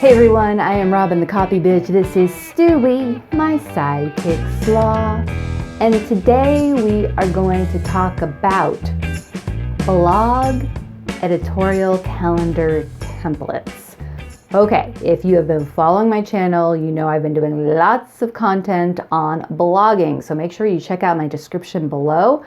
Hey everyone, I am Robin the Copy Bitch. This is Stewie, my sidekick sloth. And today we are going to talk about blog editorial calendar templates. Okay, if you have been following my channel, you know I've been doing lots of content on blogging. So make sure you check out my description below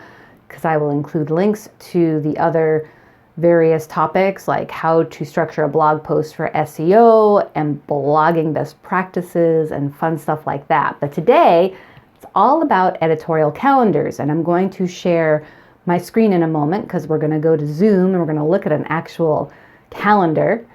because I will include links to the other various topics like how to structure a blog post for SEO and blogging best practices and fun stuff like that. But today, it's all about editorial calendars, and I'm going to share my screen in a moment because we're going to go to Zoom and we're going to look at an actual calendar.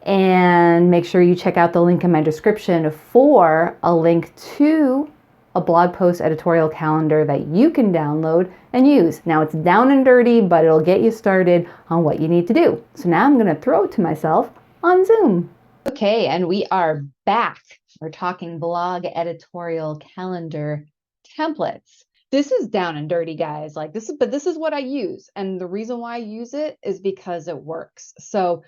And make sure you check out the link in my description for a link to a blog post editorial calendar that you can download and use. Now it's down and dirty, but it'll get you started on what you need to do. So now I'm going to throw it to myself on Zoom. Okay, and we are back. We're talking blog editorial calendar templates. This is down and dirty, guys. But this is what I use. And the reason why I use it is because it works. So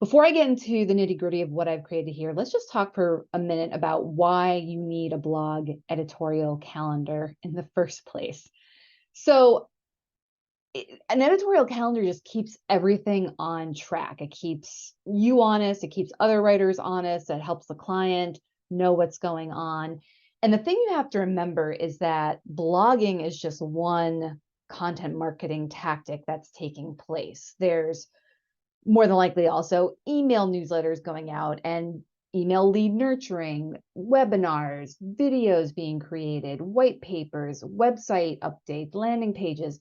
before I get into the nitty-gritty of what I've created here, let's just talk for a minute about why you need a blog editorial calendar in the first place. So an editorial calendar just keeps everything on track. It keeps you honest. It keeps other writers honest. It helps the client know what's going on. And the thing you have to remember is that blogging is just one content marketing tactic that's taking place. There's more than likely also email newsletters going out and email lead nurturing, webinars, videos being created, white papers, website updates, landing pages.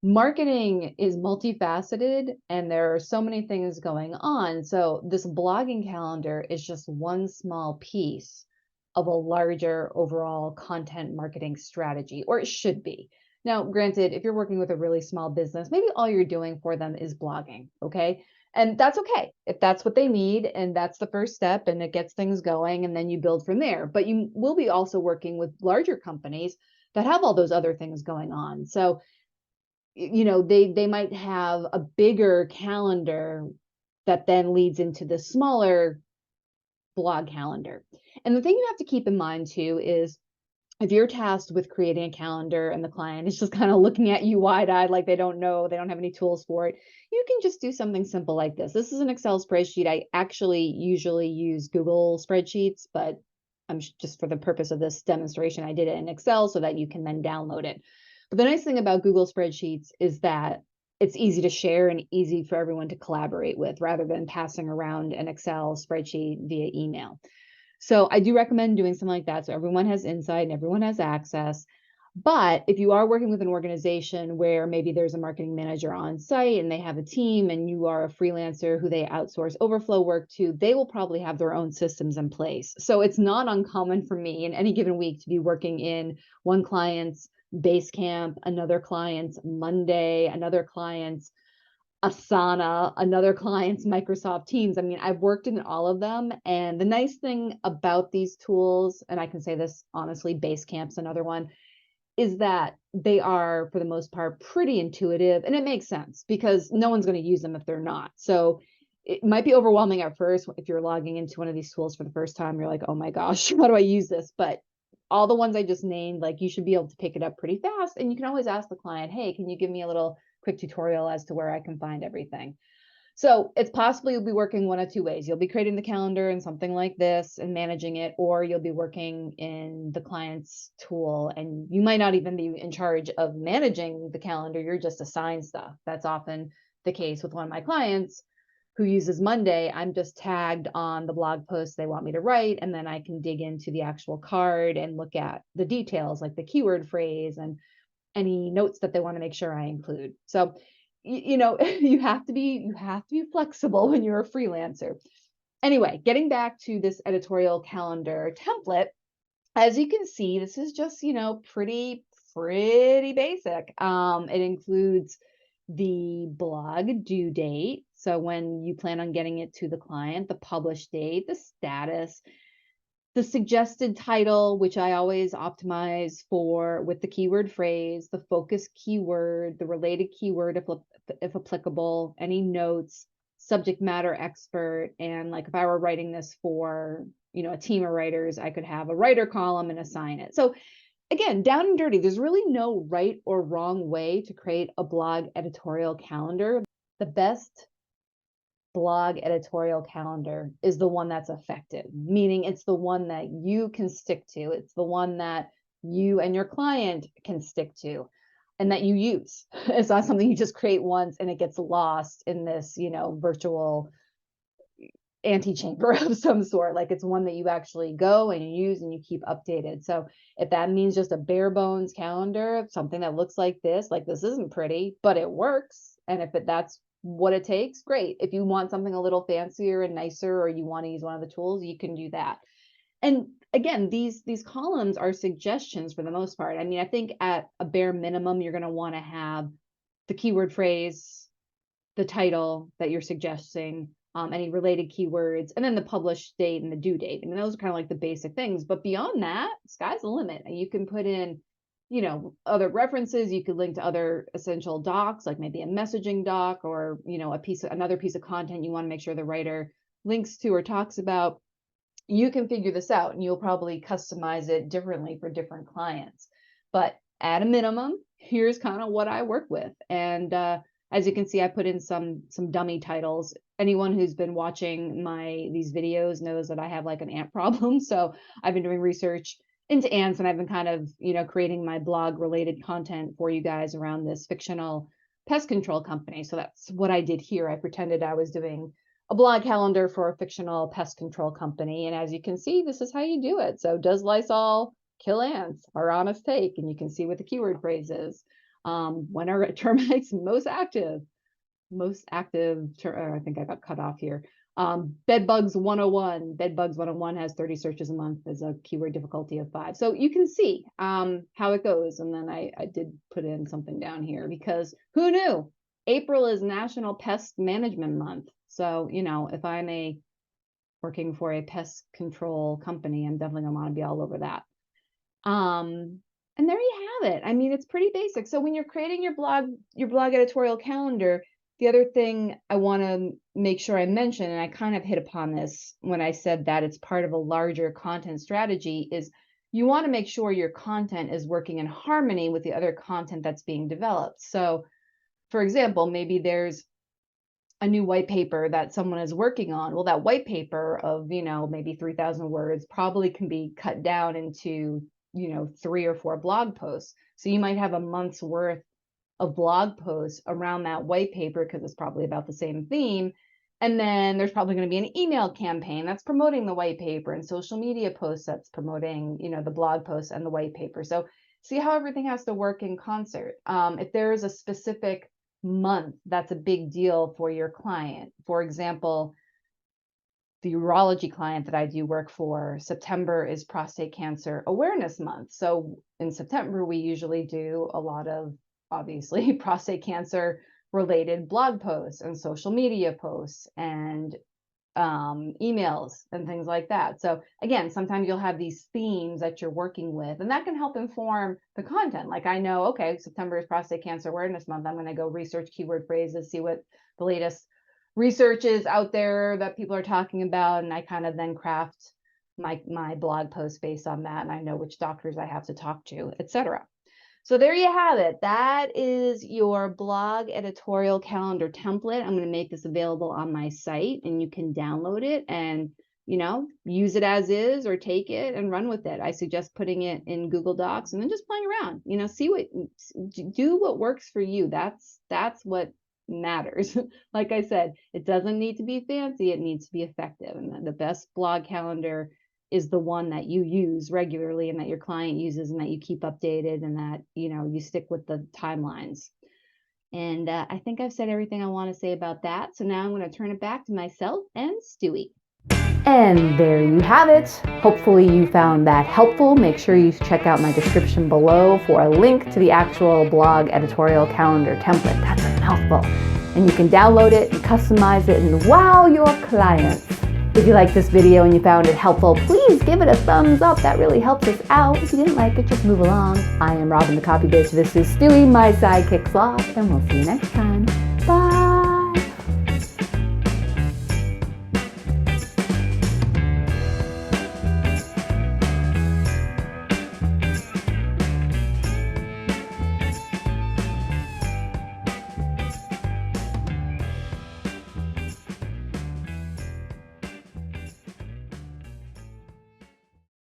Marketing is multifaceted and there are so many things going on. So this blogging calendar is just one small piece of a larger overall content marketing strategy, or it should be. Now, granted, if you're working with a really small business, maybe all you're doing for them is blogging, okay? And that's okay if that's what they need and that's the first step and it gets things going and then you build from there. But you will be also working with larger companies that have all those other things going on. So, you know, they might have a bigger calendar that then leads into the smaller blog calendar. And the thing you have to keep in mind too is if you're tasked with creating a calendar and the client is just kind of looking at you wide-eyed like they don't know, they don't have any tools for it, you can just do something simple like this. This is an Excel spreadsheet. I actually usually use Google spreadsheets, but I'm just for the purpose of this demonstration, I did it in Excel so that you can then download it. But the nice thing about Google spreadsheets is that it's easy to share and easy for everyone to collaborate with rather than passing around an Excel spreadsheet via email. So I do recommend doing something like that so everyone has insight and everyone has access. But if you are working with an organization where maybe there's a marketing manager on site and they have a team and you are a freelancer who they outsource overflow work to, they will probably have their own systems in place. So it's not uncommon for me in any given week to be working in one client's Basecamp, another client's Monday, another client's Asana, another client's Microsoft Teams. I mean, I've worked in all of them. And the nice thing about these tools, and I can say this honestly, Basecamp's another one, is that they are, for the most part, pretty intuitive. And it makes sense because no one's going to use them if they're not. So it might be overwhelming at first if you're logging into one of these tools for the first time. You're like, oh my gosh, how do I use this? But all the ones I just named, like you should be able to pick it up pretty fast. And you can always ask the client, hey, can you give me a little quick tutorial as to where I can find everything? So it's possible you'll be working one of two ways. You'll be creating the calendar in something like this and managing it, or you'll be working in the client's tool and you might not even be in charge of managing the calendar. You're just assigned stuff. That's often the case with one of my clients who uses Monday. I'm just tagged on the blog post they want me to write, and then I can dig into the actual card and look at the details like the keyword phrase and any notes that they want to make sure I include. So, you know, you have to be flexible when you're a freelancer. Anyway, getting back to this editorial calendar template, as you can see, this is just, you know, pretty basic. It includes the blog due date. So when you plan on getting it to the client, the published date, the status, the suggested title, which I always optimize for with the keyword phrase, the focus keyword, the related keyword if applicable, any notes, subject matter expert. And like if I were writing this for, a team of writers, I could have a writer column and assign it. So again, down and dirty, there's really no right or wrong way to create a blog editorial calendar. The best blog editorial calendar is the one that's effective, meaning it's the one that you can stick to. It's the one that you and your client can stick to and that you use. It's not something you just create once and it gets lost in this, virtual antechamber of some sort. Like it's one that you actually go and you use and you keep updated. So if that means just a bare bones calendar, something that looks like this isn't pretty, but it works. And if that's what it takes, great. If you want something a little fancier and nicer, or you want to use one of the tools, you can do that. And again, these columns are suggestions for the most part. I mean, I think at a bare minimum, you're going to want to have the keyword phrase, the title that you're suggesting, any related keywords, and then the published date and the due date. I mean, those are kind of like the basic things. But beyond that, sky's the limit. And you can put in, other references. You could link to other essential docs, like maybe a messaging doc, or, another piece of content you want to make sure the writer links to or talks about. You can figure this out, and you'll probably customize it differently for different clients. But at a minimum, here's kind of what I work with. And as you can see, I put in some dummy titles. Anyone who's been watching these videos knows that I have like an ant problem. So I've been doing research into ants, and I've been kind of, creating my blog related content for you guys around this fictional pest control company. So that's what I did here. I pretended I was doing a blog calendar for a fictional pest control company. And as you can see, this is how you do it. So does Lysol kill ants? Our honest take. And you can see what the keyword phrase is. When are termites most active? I think I got cut off here. Bedbugs 101. Bedbugs 101 has 30 searches a month as a keyword difficulty of 5. So you can see how it goes. And then I did put in something down here because who knew? April is National Pest Management Month. So, if I'm working for a pest control company, I'm definitely gonna want to be all over that. And there you have it. I mean, it's pretty basic. So when you're creating your blog editorial calendar, the other thing I want to make sure I mention, and I kind of hit upon this when I said that it's part of a larger content strategy, is you want to make sure your content is working in harmony with the other content that's being developed. So, for example, maybe there's a new white paper that someone is working on. Well, that white paper of, maybe 3,000 words probably can be cut down into, 3 or 4 blog posts. So you might have a month's worth of blog posts around that white paper because it's probably about the same theme. And then there's probably going to be an email campaign that's promoting the white paper, and social media posts that's promoting, the blog posts and the white paper. So see how everything has to work in concert. If there is a specific month that's a big deal for your client, for example, the urology client that I do work for, September is Prostate Cancer Awareness Month. So in September, we usually do a lot of, obviously, prostate cancer related blog posts and social media posts and emails and things like that. So again, sometimes you'll have these themes that you're working with, and that can help inform the content. Like I know, okay, September is Prostate Cancer Awareness Month. I'm going to go research keyword phrases, see what the latest research is out there that people are talking about, and I kind of then craft my blog post based on that, and I know which doctors I have to talk to, etc. So there you have it. That is your blog editorial calendar template. I'm going to make this available on my site, and you can download it and, use it as is or take it and run with it. I suggest putting it in Google Docs and then just playing around, do what works for you. That's what matters. Like I said, it doesn't need to be fancy. It needs to be effective. And the best blog calendar is the one that you use regularly and that your client uses and that you keep updated and that, you stick with the timelines. And I think I've said everything I want to say about that. So now I'm going to turn it back to myself and Stewie. And there you have it. Hopefully you found that helpful. Make sure you check out my description below for a link to the actual blog editorial calendar template. That's a mouthful. And you can download it and customize it and wow your clients. If you liked this video and you found it helpful, please give it a thumbs up. That really helps us out. If you didn't like it, just move along. I am Robin the Copy Bitch. This is Stewie, my sidekick sloth, and we'll see you next time.